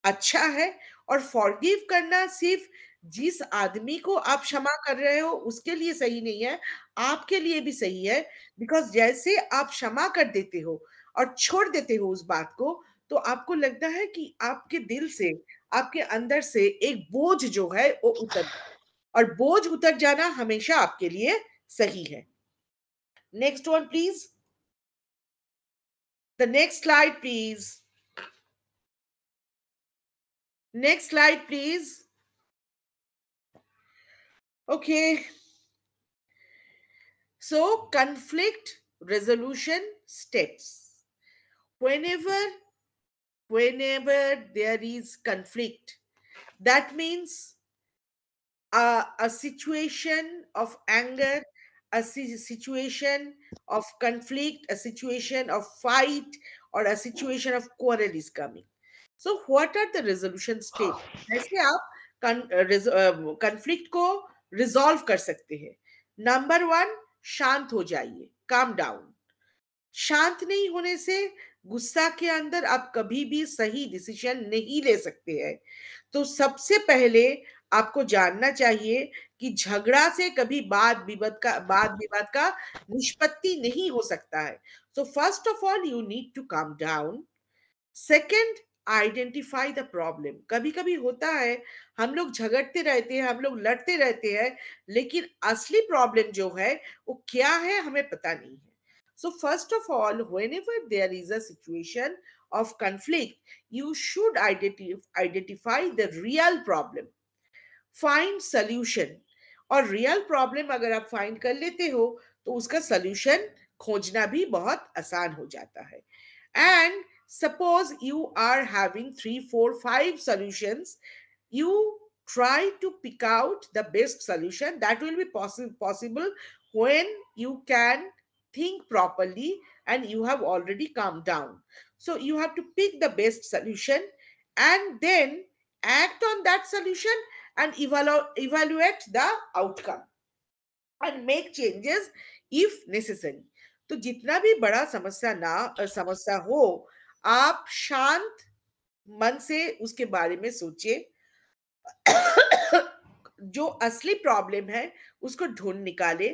अच्छा है. और फॉरगिव करना सिर्फ जिस आदमी को आप क्षमा कर रहे हो उसके लिए सही नहीं है, आपके लिए भी सही है. बिकॉज जैसे आप क्षमा कर देते हो और छोड़ देते हो उस बात को, तो आपको लगता है कि आपके दिल से, आपके अंदर से एक बोझ जो है वो उतर. और बोझ उतर जाना हमेशा आपके लिए सही है. Next one please. The next slide please. Next slide please. Okay. So, conflict resolution steps. Whenever, whenever there is conflict, that means a situation of anger, a situation of conflict, a situation of fight, or a situation of quarrel is coming. So, what are the resolution steps? कैसे आप conflict को resolve कर सकते हैं? Number one, शांत हो जाइए, calm down. शांत नहीं होने से गुस्सा के अंदर आप कभी भी सही डिसीजन नहीं ले सकते हैं. तो सबसे पहले आपको जानना चाहिए कि झगड़ा से कभी वाद विवाद का निष्पत्ति नहीं हो सकता है. So first of all you need to calm down. Second, identify the problem. कभी कभी होता है हम लोग झगड़ते रहते हैं, हम लोग लड़ते रहते हैं, लेकिन असली प्रॉब्लम जो है वो क्या है हमें पता नहीं है. So first of all, whenever there is a situation of conflict, you should identify the real problem, find solution. और रियल प्रॉब्लम अगर आप फाइंड कर लेते हो तो उसका सॉल्यूशन खोजना भी बहुत आसान हो जाता है. And suppose you are having 3, 4, 5 solutions, you try to pick out the best solution that will be possible when you can think properly and you have already calmed down. So you have to pick the best solution and then act on that solution and evaluate the outcome and make changes if necessary. तो जितना भी बड़ा समस्या हो, आप शांत मन से उसके बारे में सोचिए. जो असली प्रॉब्लम है उसको ढूंढ निकाले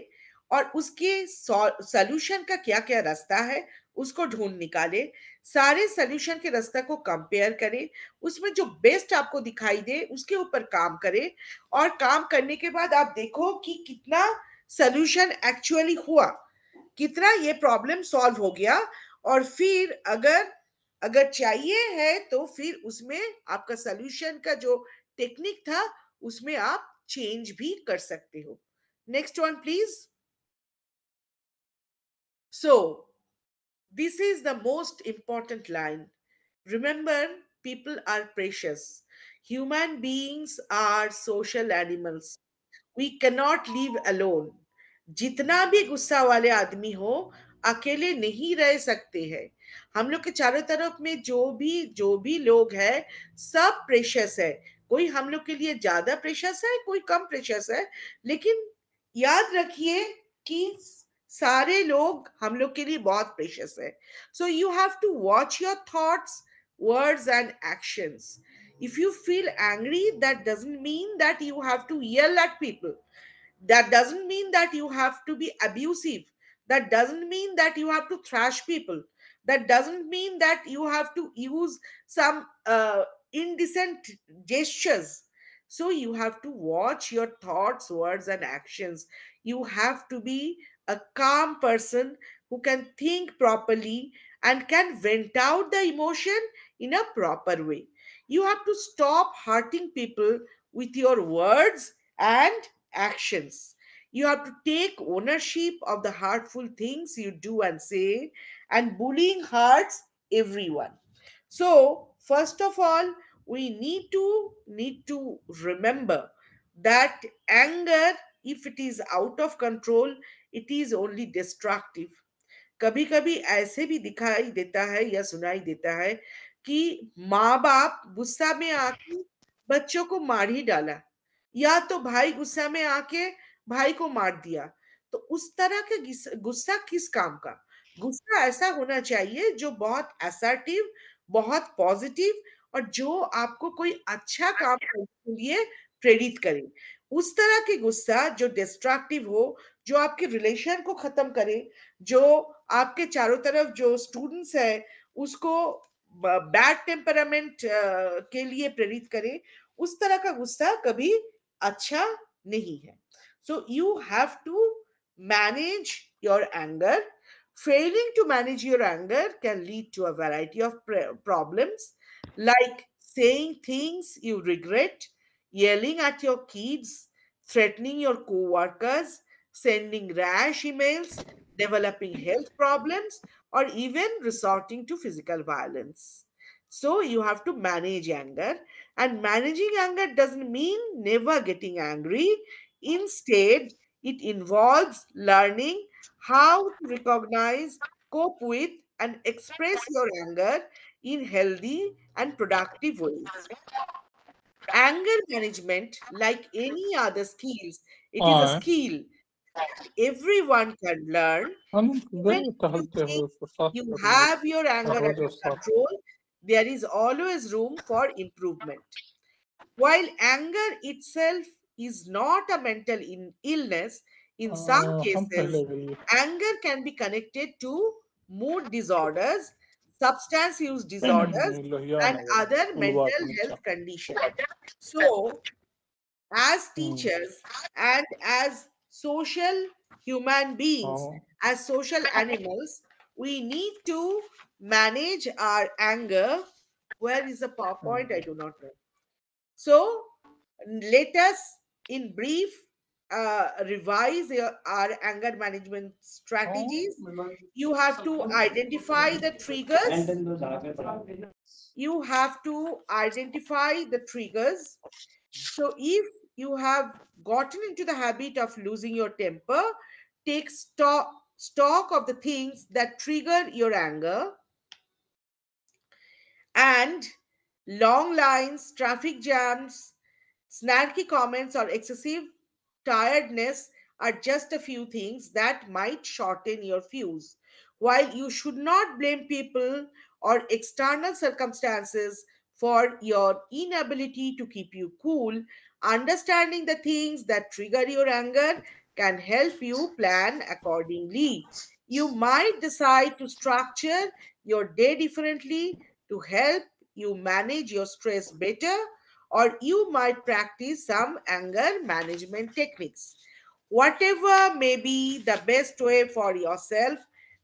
और उसके सॉल्यूशन का क्या क्या रास्ता है उसको ढूंढ निकाले. सारे सॉल्यूशन के रास्ता को कंपेयर करें, उसमें जो बेस्ट आपको दिखाई दे उसके ऊपर काम करें, और काम करने के बाद आप देखो कि कितना सॉल्यूशन एक्चुअली हुआ, कितना ये प्रॉब्लम सॉल्व हो गया. और फिर अगर अगर चाहिए है तो फिर उसमें आपका सॉल्यूशन का जो टेक्निक था उसमें आप चेंज भी कर सकते हो. Next one please. So this is the most important line. Remember, people are precious. Human beings are social animals. We cannot live alone. जितना भी गुस्सा वाले आदमी हो, अकेले नहीं रह सकते हैं. हम लोग के चारों तरफ में जो भी लोग हैं, सब प्रेशियस है. कोई हम लोग के लिए ज्यादा प्रेशियस है, कोई कम प्रेशियस है, लेकिन याद रखिए कि सारे लोग हम लोग के लिए बहुत प्रेशियस है. So you have to watch your thoughts, words and actions. If you feel angry, that doesn't mean that you have to yell at people. That doesn't mean that you have to be abusive. That doesn't mean that you have to thrash people. That doesn't mean that you have to use some indecent gestures. So you have to watch your thoughts, words, and actions. You have to be a calm person who can think properly and can vent out the emotion in a proper way. You have to stop hurting people with your words and actions. You have to take ownership of the hurtful things you do and say, and bullying hurts everyone. So, first of all, we need to remember that anger, if it is out of control, it is only destructive. कभी कभी ऐसे भी दिखाई देता है या सुनाई देता है कि माँ बाप गुस्सा में आके बच्चों को मार ही डाला, या तो भाई गुस्सा में आके भाई को मार दिया. तो उस तरह के गुस्सा किस काम का? गुस्सा ऐसा होना चाहिए जो बहुत असर्टिव, बहुत पॉजिटिव, और जो आपको कोई अच्छा काम करने के लिए प्रेरित करे. उस तरह के गुस्सा जो डिस्ट्रक्टिव हो, जो आपके रिलेशन को खत्म करे, जो आपके चारों तरफ जो स्टूडेंट्स है उसको बैड टेम्परामेंट के लिए प्रेरित करे, उस तरह का गुस्सा कभी अच्छा नहीं है. So you have to manage your anger. Failing to manage your anger can lead to a variety of problems, like saying things you regret, yelling at your kids, threatening your co-workers, sending rash emails, developing health problems, or even resorting to physical violence. So you have to manage anger, and managing anger doesn't mean never getting angry. Instead, it involves learning how to recognize, cope with, and express your anger in healthy and productive ways. Anger management, like any other skills, it is a اه skill everyone can learn. أنا Even زي if you تهلت think في الصف you have your anger الرجل under الصف control, there is always room for improvement. While anger itself is not a mental illness, in some هم cases, تهلي anger can be connected to mood disorders, substance use disorders, اللي هي and أنا other والباقي mental نفسه health conditions. So, as teachers and as social human beings, اه as social animals, we need to manage our anger. Where is the PowerPoint? I do not know. So, let us, in brief, revise our anger management strategies. You have to identify the triggers. You have to identify the triggers. So, if you have gotten into the habit of losing your temper, take stock of the things that trigger your anger, and long lines, traffic jams, snarky comments, or excessive tiredness are just a few things that might shorten your fuse. While you should not blame people or external circumstances for your inability to keep you cool, understanding the things that trigger your anger can help you plan accordingly. You might decide to structure your day differently to help you manage your stress better, or you might practice some anger management techniques. Whatever may be the best way for yourself,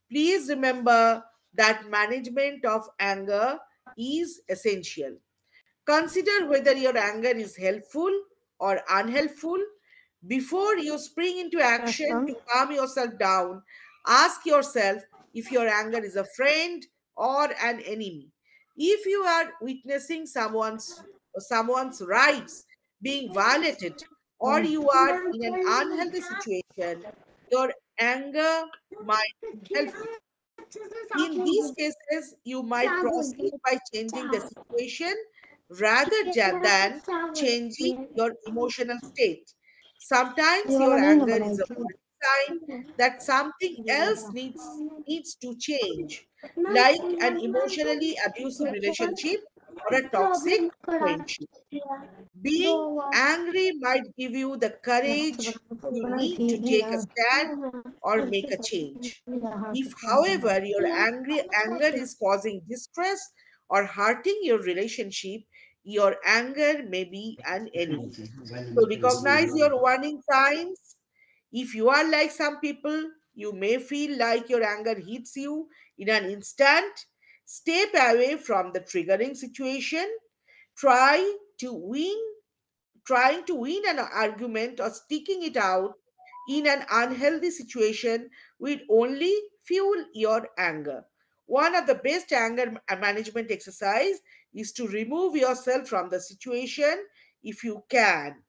please remember that management of anger is essential. Consider whether your anger is helpful or unhelpful. Before you spring into action to calm yourself down, ask yourself if your anger is a friend or an enemy. If you are witnessing someone's rights being violated, or you are in an unhealthy situation, your anger might be helpful. In these cases, you might proceed by changing the situation rather than changing your emotional state. Sometimes your anger is a warning sign that something else needs to change, like an emotionally abusive relationship or a toxic friendship. Being angry might give you the courage you need to take a stand or make a change. If, however, your anger is causing distress or hurting your relationship, your anger may be an enemy. So recognize your warning signs. If you are like some people, you may feel like your anger hits you in an instant. Step away from the triggering situation. Try to win Trying to win an argument or sticking it out in an unhealthy situation will only fuel your anger. One of the best anger management exercise is to remove yourself from the situation if you can.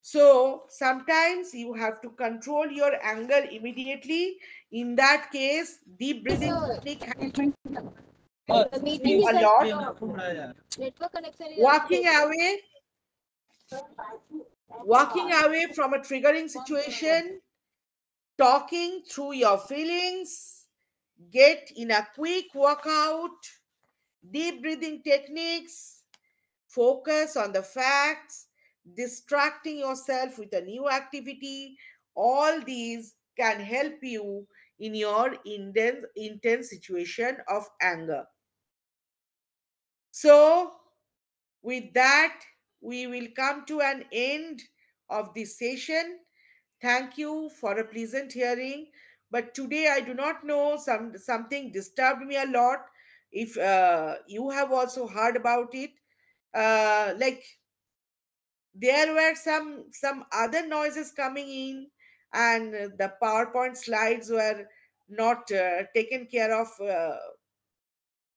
So sometimes you have to control your anger immediately. In that case, deep breathing technique helps you a lot. Walking away Walking away from a triggering situation, talking through your feelings, get in a quick workout, deep breathing techniques, focus on the facts, distracting yourself with a new activity. All these can help you in your intense situation of anger. So, with that, we will come to an end of this session. Thank you for a pleasant hearing. But today I do not know, something disturbed me a lot. If you have also heard about it, like there were some other noises coming in, and the PowerPoint slides were not taken care of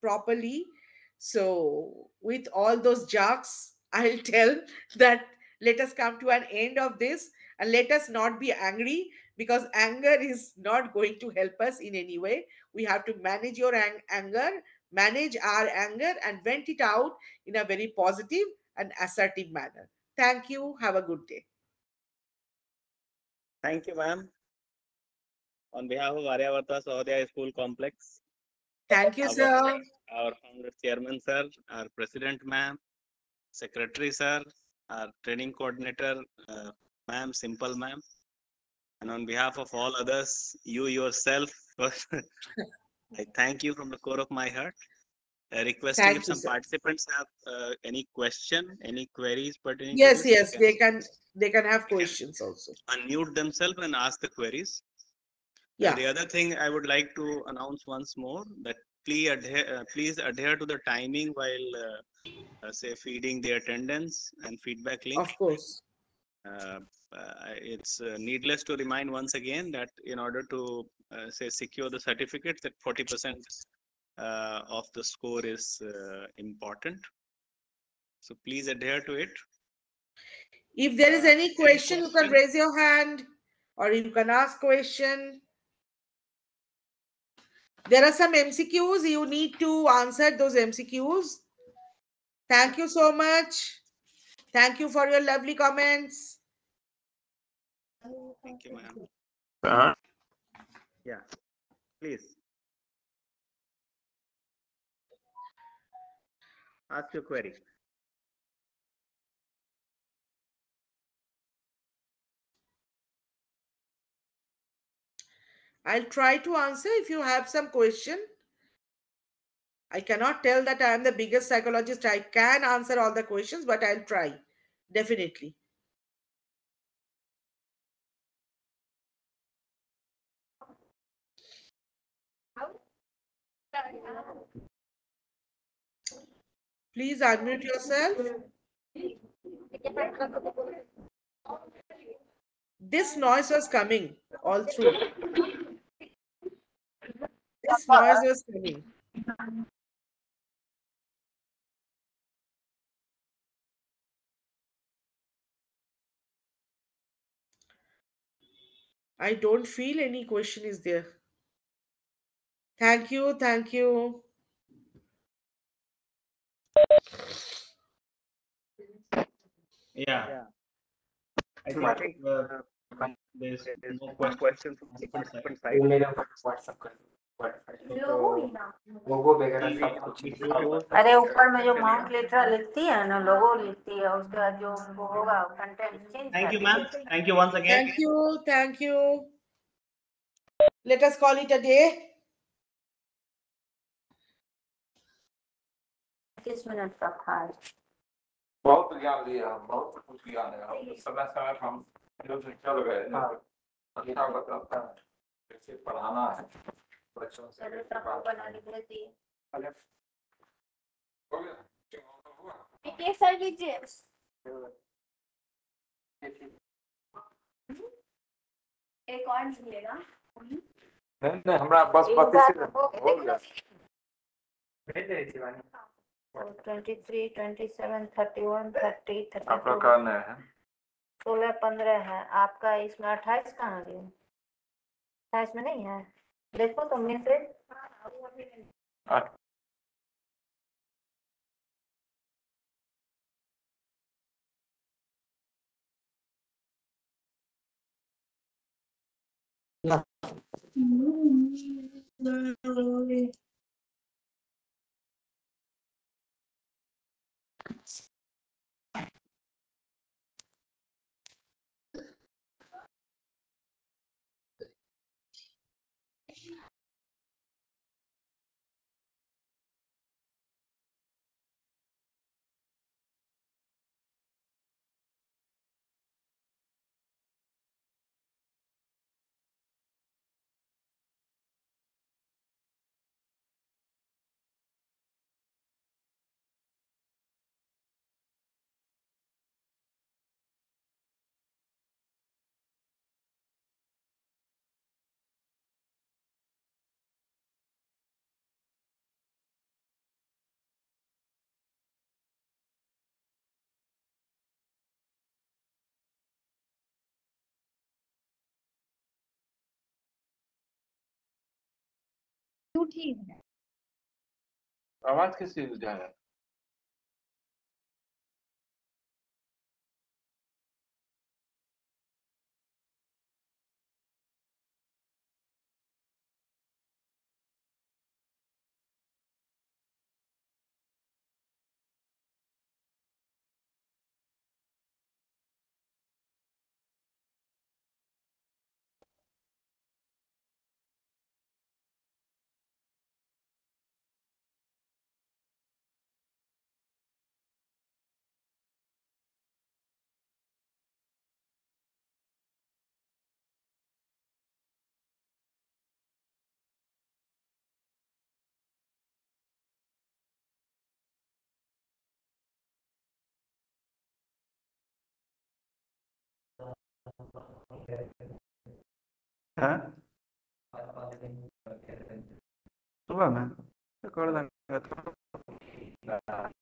properly. So with all those jokes, I'll tell that let us come to an end of this, and let us not be angry, because anger is not going to help us in any way. We have to manage your anger, manage our anger, and vent it out in a very positive and assertive manner. Thank you. Have a good day. Thank you, ma'am. On behalf of Aryavarta Sahodaya School Complex, Thank you, our, sir. our founder chairman, sir, our president, ma'am, secretary, sir, our training coordinator, ma'am, simple ma'am, and on behalf of all others, you yourself, I thank you from the core of my heart. Requesting if Thank you, some sir. participants have any question, any queries pertaining to Yes, this, yes, they can have questions also. unmute themselves and ask the queries. Yeah. The other thing I would like to announce once more that please adhere to the timing while say feeding the attendance and feedback link. Of course. It's needless to remind once again that in order to say secure the certificates, that 40% of the score is important. So please adhere to it. If there is any question, you can raise your hand, or you can ask question. There are some MCQs. You need to answer those MCQs. Thank you so much. Thank you for your lovely comments. Thank you, ma'am. Yeah, please. Ask your query. I'll try to answer if you have some question. I cannot tell that I am the biggest psychologist. I can answer all the questions, but I'll try. Definitely. Please unmute yourself. This noise was coming all through. This noise was coming. I don't feel any question is there. Thank you. Thank you. Yeah, I think there's no question from participant side. अरे ऊपर में जो mount लेटरा लिखती है ना, लोगो लिखती है, उसके बाद जो वो होगा कंटेंट चेंज Thank कर you, ma'am. Thank you once again. Thank you. Thank you. Let us call it a day. 21 minute का था। बहुत ज्ञान लिया, बहुत कुछ ज्ञान है। समय समय हम जो चल गए अच्छा बताता है कैसे पढ़ाना है बच्चों से। बना लीजिए। हो गया? हुआ? ये सर लीजिए। एक और मिलेगा। नहीं हमरा बस 32 हो गया। भेज दे शिवानी। 23, 27, 31, 30, 32। आपका करना है 16, 15 है आपका। इसमें 28 कहाँ गया? 28 में नहीं है, देखो तो मैसेज। म्यूट ही है। आवाज कैसे जा रहा है? हाँ सुबह में कर देंगे तो